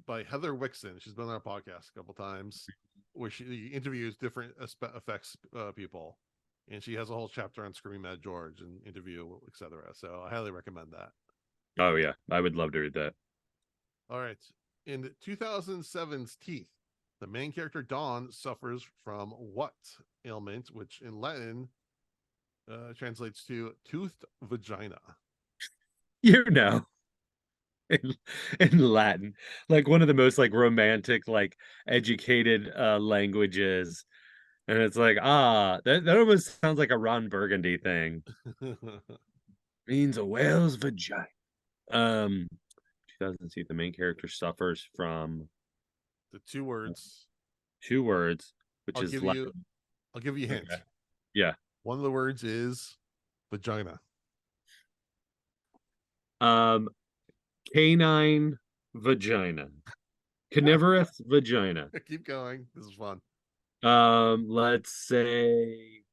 by Heather Wixon. She's been on our podcast a couple times, where she interviews different effects people, and she has a whole chapter on Screaming Mad George and interview, etc. So I highly recommend that. Oh yeah, I would love to read that. All right. In 2007's Teeth, the main character Dawn suffers from what ailment, which in Latin translates to toothed vagina. You know, in Latin, like one of the most like romantic, like educated languages, and it's like that almost sounds like a Ron Burgundy thing. Means a whale's vagina. 2000 the main character suffers from The 2 words. 2 words, which I'll is give Latin. you. I'll give you a hint. Okay. Yeah. One of the words is vagina. Canine vagina. Carnivorous vagina. Keep going. This is fun. Let's say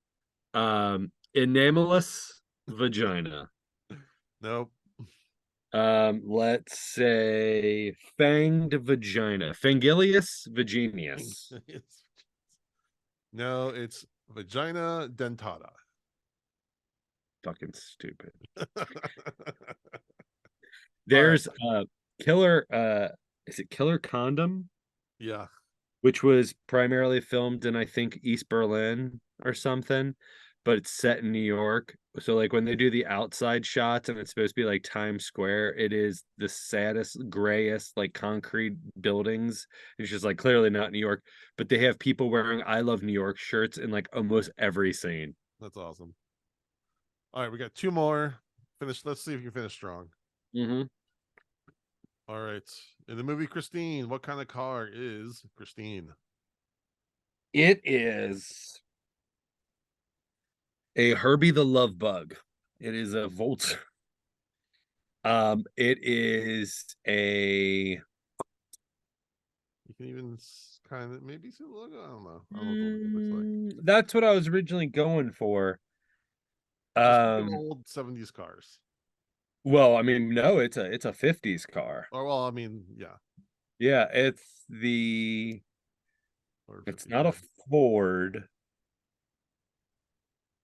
enamelus vagina. Nope. Let's say fanged vagina. Fangilius vaginius. No, it's vagina dentata. Fucking stupid. There's killer is it Killer Condom? Yeah. Which was primarily filmed in I think East Berlin or something, but it's set in New York. So like when they do the outside shots and it's supposed to be like Times Square, it is the saddest, grayest, like concrete buildings. It's just like clearly not New York, but they have people wearing I Love New York shirts in like almost every scene. That's awesome. All right, we got 2 more. Finish. Let's see if you can finish strong. All right. In the movie Christine, what kind of car is Christine? It is a Herbie the Love Bug. It is a Volts. It is a. You can even kind of maybe see the logo. I don't know. I don't know what the logo looks like. That's what I was originally going for. Old 70s cars. Well, I mean, no, it's a 50s car. Or well, I mean, yeah. Yeah, it's not a Ford.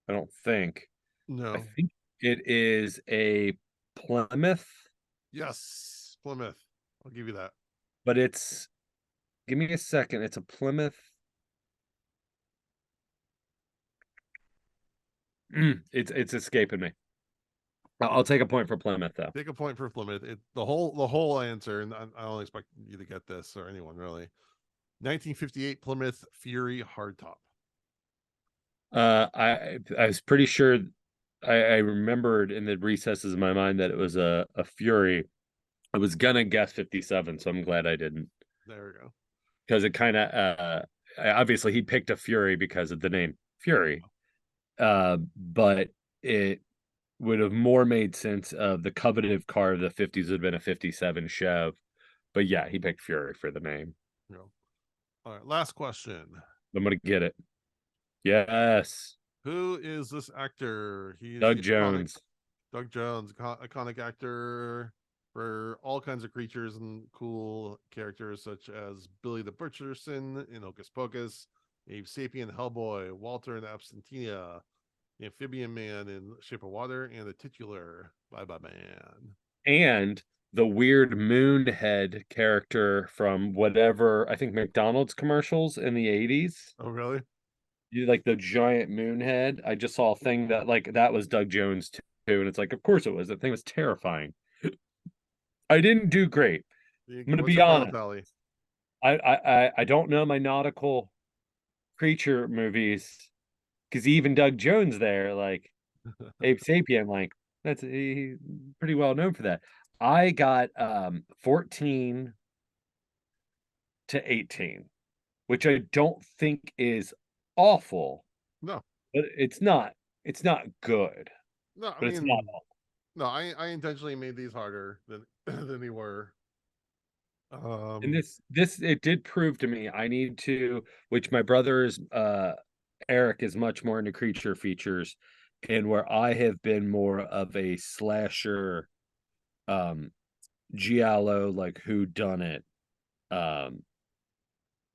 I don't think. No. I think it is a Plymouth. Yes, Plymouth. I'll give you that. But give me a second. It's a Plymouth. It's escaping me. I'll take a point for Plymouth though. Take a point for Plymouth. The whole answer, and I don't expect you to get this or anyone really. 1958 Plymouth Fury hardtop. I was pretty sure I remembered in the recesses of my mind that it was a Fury. I was gonna guess 57, so I'm glad I didn't. There we go. Because it kind of obviously he picked a Fury because of the name Fury. But it would have more made sense of the coveted car of the 50s would have been a 57 Chev. But yeah, he picked Fury for the name. No. All right, last question. I'm gonna get it. Yes. Who is this actor? He's Doug the Jones. Doug Jones, iconic actor for all kinds of creatures and cool characters such as Billy the Butcherson in Hocus Pocus, Abe Sapien, Hellboy, Walter in Absentia, the Amphibian Man in Shape of Water, and the titular Bye Bye Man. And the weird moon head character from whatever, I think McDonald's commercials in the 80s. Oh, really? You like the giant moon head. I just saw a thing that like that was Doug Jones too. And it's like, of course it was. That thing was terrifying. I didn't do great. I'm gonna What's be your final honest. tally? I don't know my nautical creature movies because even Doug Jones there, like Ape Sapien, like that's he pretty well known for that. I got 14 to 18, which I don't think is awful, No, but it's not good, no. I but it's not mean, awful. no. I intentionally made these harder than than they were. And this it did prove to me I need to, which my brother is Eric is much more into creature features, and where I have been more of a slasher um giallo, like who done it, um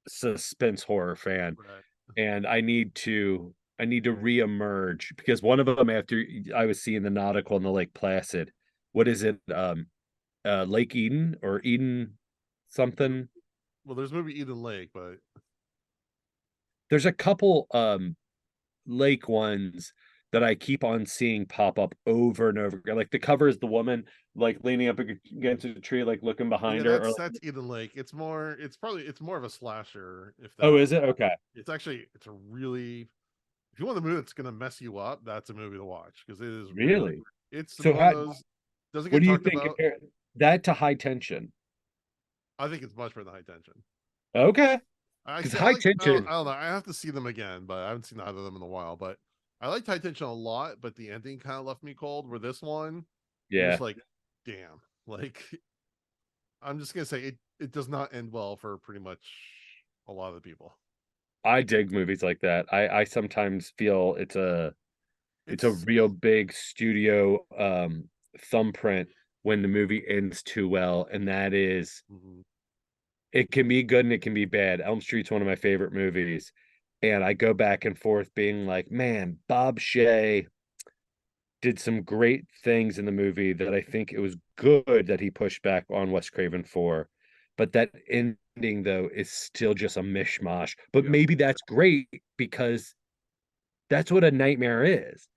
suspense horror fan. right. And I need to reemerge because one of them after I was seeing the nautical and the Lake Placid. What is it? Lake Eden or Eden something? Well, there's movie Eden Lake, but There's a couple lake ones that I keep on seeing pop up over and over again. Like the cover is the woman like leaning up against a tree, like looking yeah, behind her. Or that's Eden Lake. It's more of a slasher. If oh, that, is it? Okay. it's a really, if you want a movie that's gonna mess you up, that's a movie to watch because it is really, Really? it's So one of how, those doesn't what get do you talked think about. that to High Tension? I think it's much better than High Tension. Okay. I Because see. I High like. Tension, I don't know. I have to see them again, but I haven't seen either of them in a while. But I liked High Tension a lot, but the ending kind of left me cold. Where this one, you're yeah. just like, damn. Like, I'm just gonna say it does not end well for pretty much a lot of the people. I dig movies like that. I sometimes feel it's a It's real big studio thumbprint when the movie ends too well, and that is mhm, it can be good and it can be bad. Elm Street's one of my favorite movies, and I go back and forth being like, man, Bob Shea did some great things in the movie that I think it was good that he pushed back on Wes Craven for. But that ending though is still just a mishmash. But yeah, maybe that's great because that's what a nightmare is.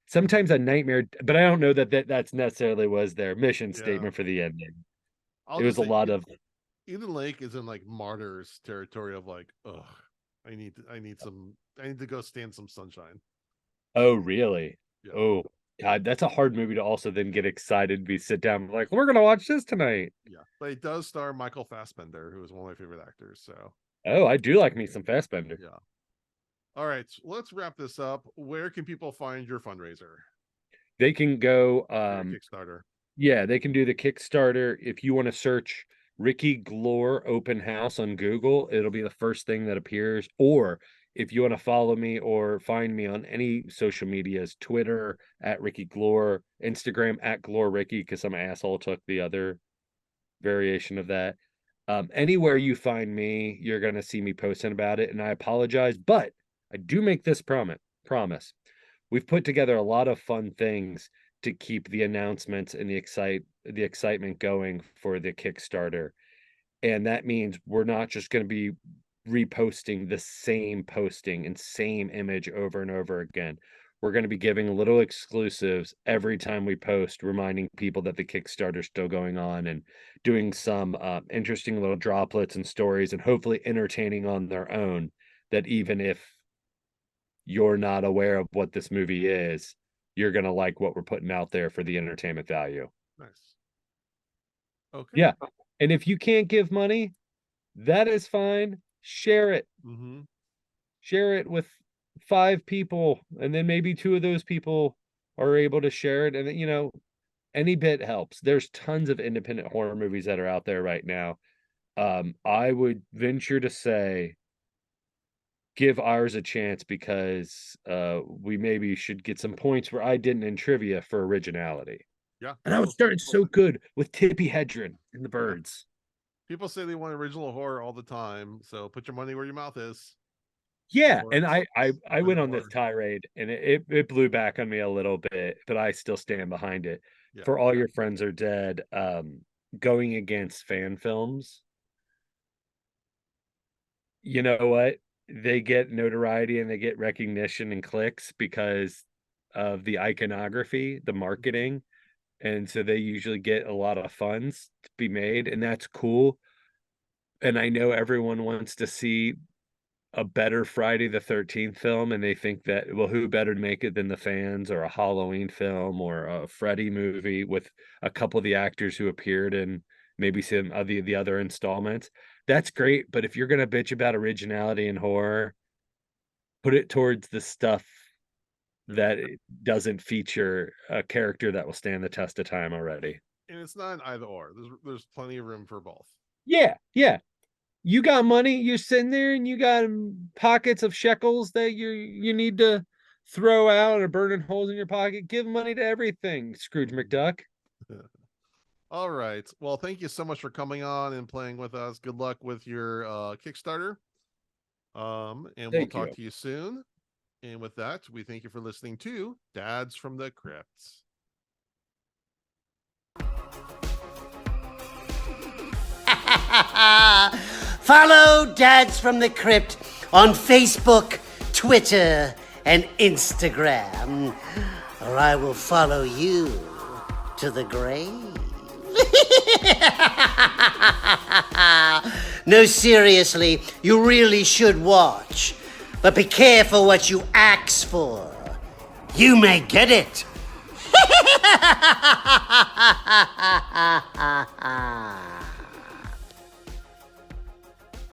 Sometimes a nightmare, but I don't know that's necessarily was their mission yeah. statement for the ending. I'll It was just a say lot of, Eden Lake is in like martyrs territory of like, ugh, I need to go stand some sunshine. oh, really? Yeah, Oh, God, that's a hard movie to also then get excited to be sit down like, we're gonna watch this tonight. yeah. But it does star Michael Fassbender, who is one of my favorite actors. So Oh, I do like me some Fassbender. yeah. All right, so let's wrap this up. Where can people find your fundraiser They can go or your Kickstarter? yeah, they can do the Kickstarter. If you want to search Ricky Glore open house on Google, it'll be the first thing that appears. Or if you want to follow me or find me on any social medias, Twitter at Ricky Glore, Instagram at Glore Ricky, because some asshole took the other variation of that. Anywhere you find me, you're gonna see me posting about it, and I apologize, but I do make this promise. We've put together a lot of fun things to keep the announcements and the excitement going for the Kickstarter. And that means we're not just going to be reposting the same posting and same image over and over again. we're going to be giving little exclusives every time we post, reminding people that the Kickstarter's still going on and doing some interesting little droplets and stories, and hopefully entertaining on their own, that even if you're not aware of what this movie is, you're going to like what we're putting out there for the entertainment value. Nice. Okay. Yeah. And if you can't give money, that is fine. Share it. Mm-hmm. Share it with 5 people, and then maybe 2 of those people are able to share it. And, you know, any bit helps. There's tons of independent horror movies that are out there right now. I would venture to say give ours a chance, because we maybe should get some points where I didn't in trivia for originality. Yeah. And I was starting so good with Tippi Hedren and the Birds. People say they want original horror all the time, so put your money where your mouth is. Yeah, Or and I went on horror. this tirade, and it blew back on me a little bit, but I still stand behind it. Yeah. For All Your Friends Are Dead, going against fan films, you know what? They get notoriety and they get recognition and clicks because of the iconography, the marketing, and so they usually get a lot of funds to be made, and that's cool. And I know everyone wants to see a better Friday the 13th film, and they think that, well, who better to make it than the fans, or a Halloween film, or a Freddy movie with a couple of the actors who appeared in maybe some of the other installments. That's great, but if you're going to bitch about originality in horror, put it towards the stuff that doesn't feature a character that will stand the test of time already. And it's not an either or. There's plenty of room for both. Yeah. You got money, you're sitting there, and you got pockets of shekels that you need to throw out, or burning holes in your pocket. Give money to everything, Scrooge McDuck. All right. Well, thank you so much for coming on and playing with us. Good luck with your Kickstarter. And we'll talk to you soon. And with that, we thank you for listening to Dads from the Crypt. Follow Dads from the Crypt on Facebook, Twitter, and Instagram, or I will follow you to the grave. No, seriously, you really should watch. But be careful what you ask for. You may get it.